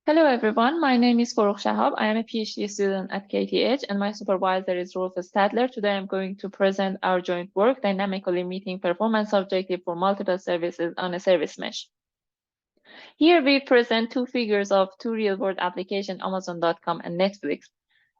Hello everyone, my name is Forough Shahab. I am a PhD student at KTH and my supervisor is Shahab Stadler. Today I'm going to present our joint work, Dynamically Meeting Performance Objective for Multiple Services on a Service Mesh. Here we present two figures of two real-world applications, Amazon.com and Netflix.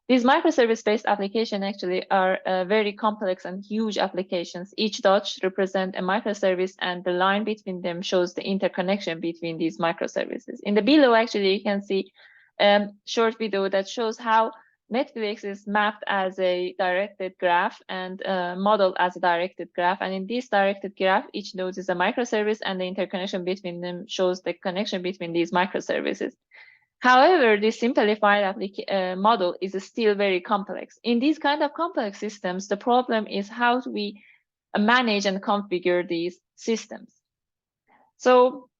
These microservice-based applications actually are very complex and huge applications. Each dot represents a microservice and the line between them shows the interconnection between these microservices. In the below, actually, you can see a short video that shows how Netflix is mapped as a directed graph and modeled as a directed graph. And in this directed graph, each node is a microservice and the interconnection between them shows the connection between these microservices. However, this simplified model is still very complex. In these kind of complex systems, the problem is how do we manage and configure these systems. So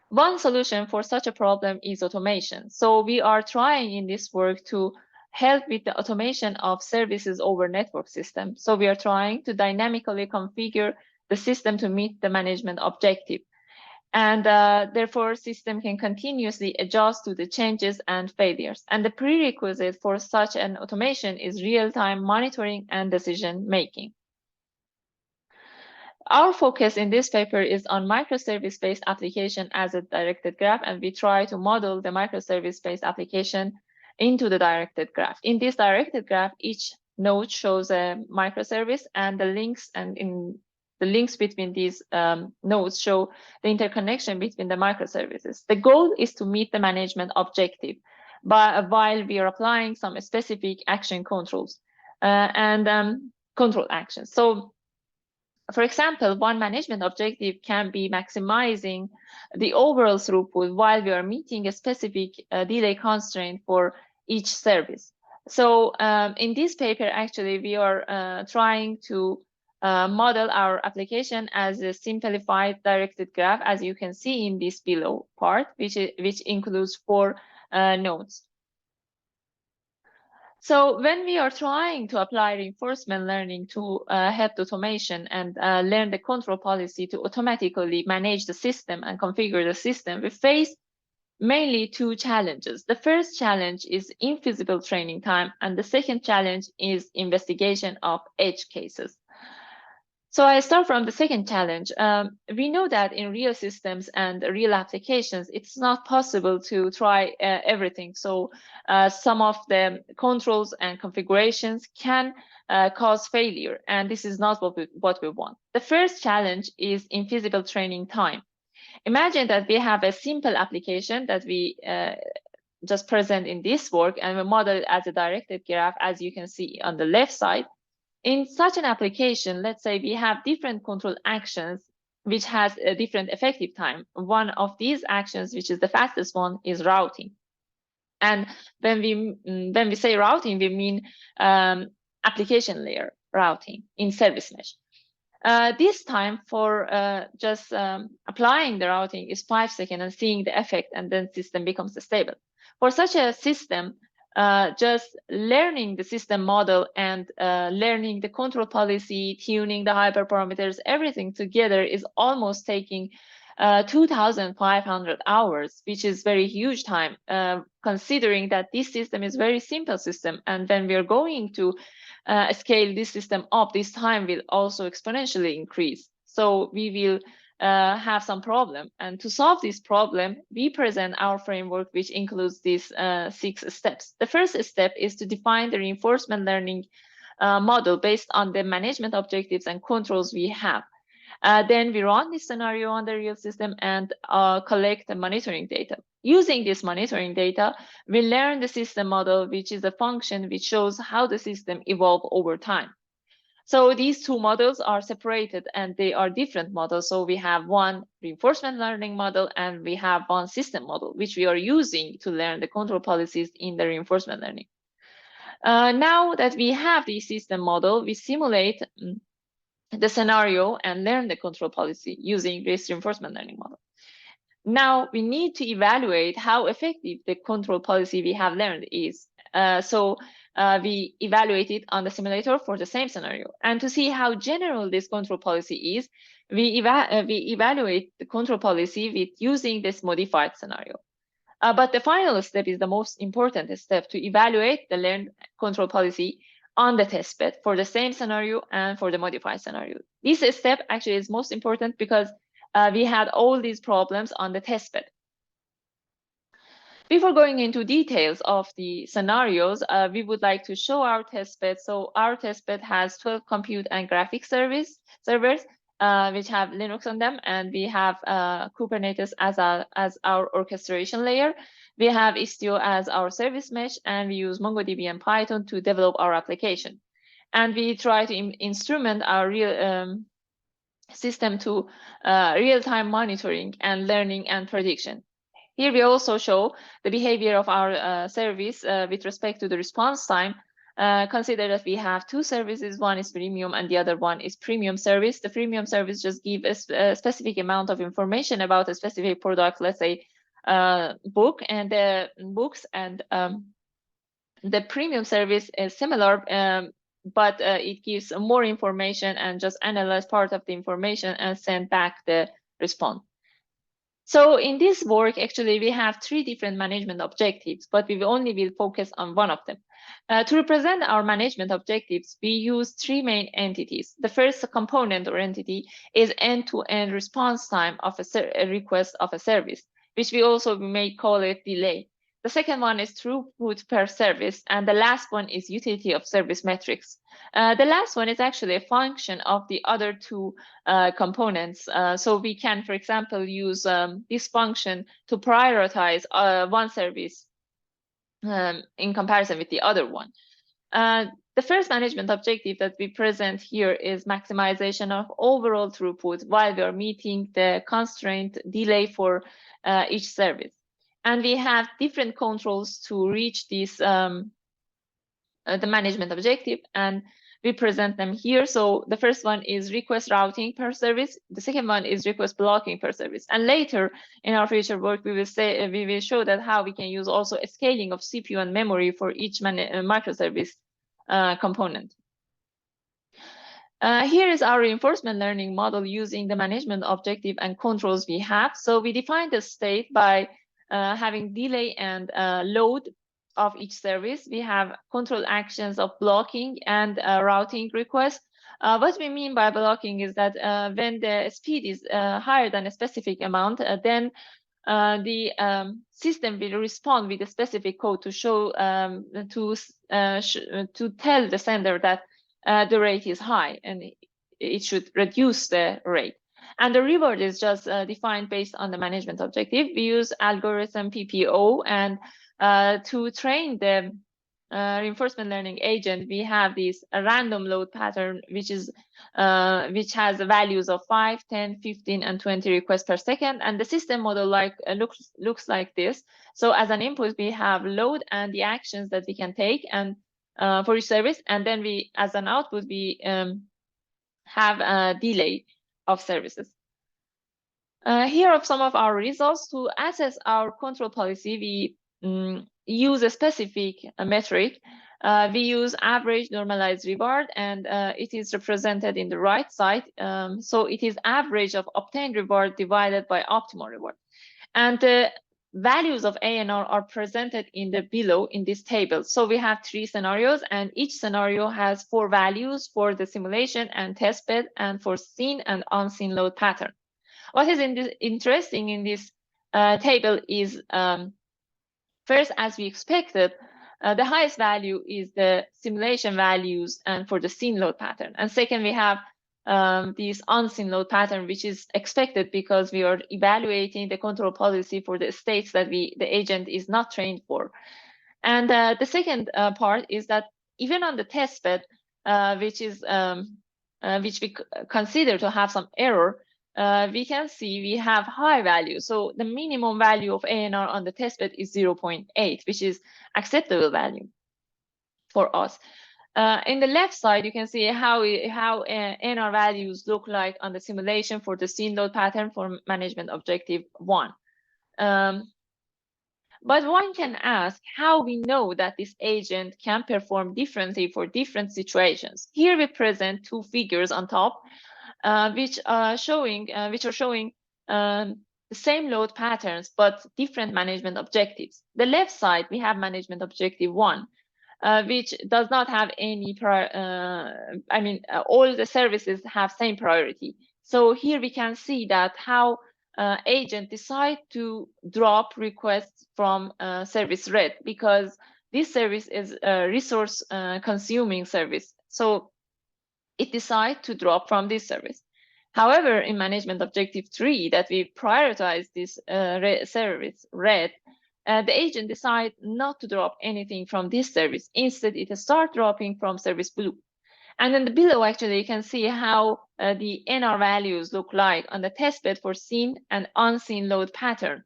one solution for such a problem is automation. So we are trying in this work to help with the automation of services over network system. So we are trying to dynamically configure the system to meet the management objective. And therefore, system can continuously adjust to the changes and failures. And the prerequisite for such an automation is real-time monitoring and decision-making. Our focus in this paper is on microservice-based application as a directed graph, and we try to model the microservice-based application into the directed graph. In this directed graph, each node shows a microservice, and the links between these nodes show the interconnection between the microservices. The goal is to meet the management objective while we are applying some specific action controls and control actions. So, for example, one management objective can be maximizing the overall throughput while we are meeting a specific delay constraint for each service. So in this paper, actually, we are trying to model our application as a simplified directed graph, as you can see in this below part, which includes 4 nodes. So when we are trying to apply reinforcement learning to help the automation and learn the control policy to automatically manage the system and configure the system, we face mainly 2 challenges. The first challenge is infeasible training time, and the second challenge is investigation of edge cases. So I start from the second challenge. We know that in real systems and real applications, it's not possible to try everything. So some of the controls and configurations can cause failure, and this is not what we want. The first challenge is infeasible training time. Imagine that we have a simple application that we just present in this work, and we model it as a directed graph, as you can see on the left side. In such an application, let's say we have different control actions which has a different effective time. One of these actions, which is the fastest one, is routing. And when we say routing, we mean application layer routing in service mesh. This time for just applying the routing is 5 seconds and seeing the effect, and then system becomes stable. For such a system, just learning the system model and learning the control policy, tuning the hyperparameters, everything together is almost taking 2,500 hours, which is very huge time, considering that this system is very simple system. And when we are going to scale this system up, this time will also exponentially increase. So we will have some problem. And to solve this problem, we present our framework, which includes these 6 steps. The first step is to define the reinforcement learning model based on the management objectives and controls we have. Then we run this scenario on the real system and collect the monitoring data. Using this monitoring data, we learn the system model, which is a function which shows how the system evolves over time. So these 2 models are separated and they are different models. So we have one reinforcement learning model and we have one system model, which we are using to learn the control policies in the reinforcement learning. Now that we have the system model, we simulate the scenario and learn the control policy using this reinforcement learning model. Now we need to evaluate how effective the control policy we have learned is. We evaluate it on the simulator for the same scenario. And to see how general this control policy is, we evaluate the control policy with using this modified scenario. But the final step is the most important step to evaluate the learned control policy on the testbed for the same scenario and for the modified scenario. This step actually is most important because we had all these problems on the testbed. Before going into details of the scenarios, we would like to show our testbed. So our testbed has 12 compute and graphics servers, which have Linux on them, and we have Kubernetes as our orchestration layer. We have Istio as our service mesh, and we use MongoDB and Python to develop our application. And we try to instrument our real system to real-time monitoring and learning and prediction. Here we also show the behavior of our service with respect to the response time. Consider that we have two services, one is freemium and the other one is premium service. The freemium service just gives a specific amount of information about a specific product, let's say book and the books, and the premium service is similar, but it gives more information and just analyze part of the information and send back the response. So in this work, actually, we have three different management objectives, but we only will focus on one of them. To represent our management objectives, we use three main entities. The first component or entity is end-to-end response time of a request of a service, which we also may call it delay. The second one is throughput per service, and the last one is utility of service metrics. The last one is actually a function of the other two components. So we can, for example, use this function to prioritize one service in comparison with the other one. The first management objective that we present here is maximization of overall throughput while we are meeting the constraint delay for each service. And we have different controls to reach this the management objective, and we present them here. So the first one is request routing per service. The second one is request blocking per service. And later in our future work, we will show that how we can use also a scaling of CPU and memory for each microservice component. Here is our reinforcement learning model using the management objective and controls we have. So we define the state by having delay and load of each service. We have control actions of blocking and routing requests. What we mean by blocking is that when the speed is higher than a specific amount, then the system will respond with a specific code to show to tell the sender that the rate is high and it should reduce the rate. And the reward is just defined based on the management objective. We use algorithm PPO, and to train the reinforcement learning agent, we have this random load pattern, which has the values of 5, 10, 15, and 20 requests per second. And the system model looks like this. So as an input, we have load and the actions that we can take and for each service. And then we, as an output, we have a delay of services. Here are some of our results. To assess our control policy, we use a specific metric. We use average normalized reward, and it is represented in the right side. So it is average of obtained reward divided by optimal reward. And the values of ANR are presented in the below in this table. So we have three scenarios, and each scenario has 4 values for the simulation and testbed, and for seen and unseen load pattern. What is interesting in this table is first, as we expected, the highest value is the simulation values and for the seen load pattern. And second, we have this unseen load pattern, which is expected because we are evaluating the control policy for the states that the agent is not trained for. And the second part is that even on the testbed, which we consider to have some error, we can see we have high value. So the minimum value of ANR on the testbed is 0.8, which is acceptable value for us. In the left side, you can see how ANR values look like on the simulation for the seen load pattern for management objective 1. But one can ask how we know that this agent can perform differently for different situations. Here we present 2 figures on top, which are showing the same load patterns, but different management objectives. The left side, we have management objective 1, which does not have any, all the services have same priority. So here we can see that how agent decide to drop requests from service red, because this service is a resource consuming service. So it decides to drop from this service. However, in management objective 3, that we prioritize this service red, the agent decides not to drop anything from this service. Instead, it starts dropping from service blue. And then below, actually, you can see how the NR values look like on the testbed for seen and unseen load pattern.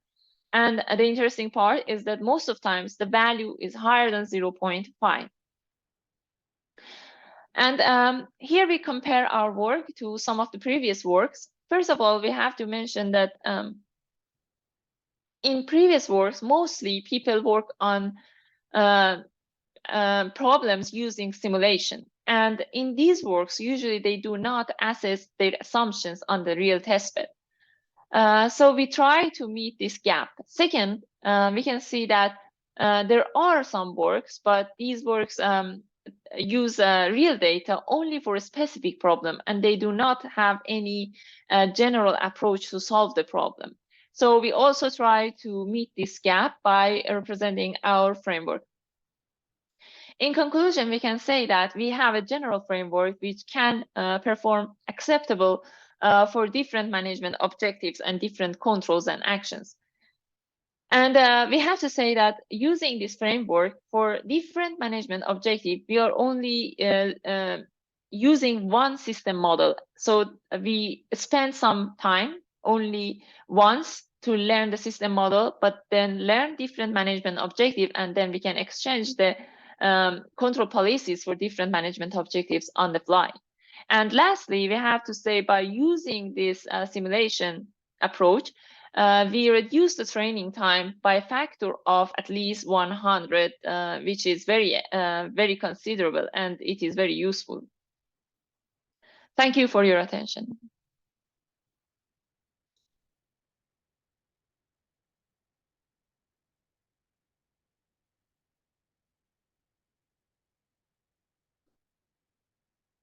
And the interesting part is that most of times the value is higher than 0.5. And here we compare our work to some of the previous works. First of all, we have to mention that in previous works, mostly people work on problems using simulation. And in these works, usually they do not assess their assumptions on the real testbed. So we try to meet this gap. Second, we can see that there are some works, but these works use real data only for a specific problem, and they do not have any general approach to solve the problem. So we also try to meet this gap by representing our framework. In conclusion, we can say that we have a general framework which can perform acceptable for different management objectives and different controls and actions. And we have to say that using this framework for different management objectives, we are only using one system model. So we spend some time only once to learn the system model, but then learn different management objectives, and then we can exchange the control policies for different management objectives on the fly. And lastly, we have to say by using this simulation approach, we reduce the training time by a factor of at least 100, which is very considerable, and it is very useful. Thank you for your attention.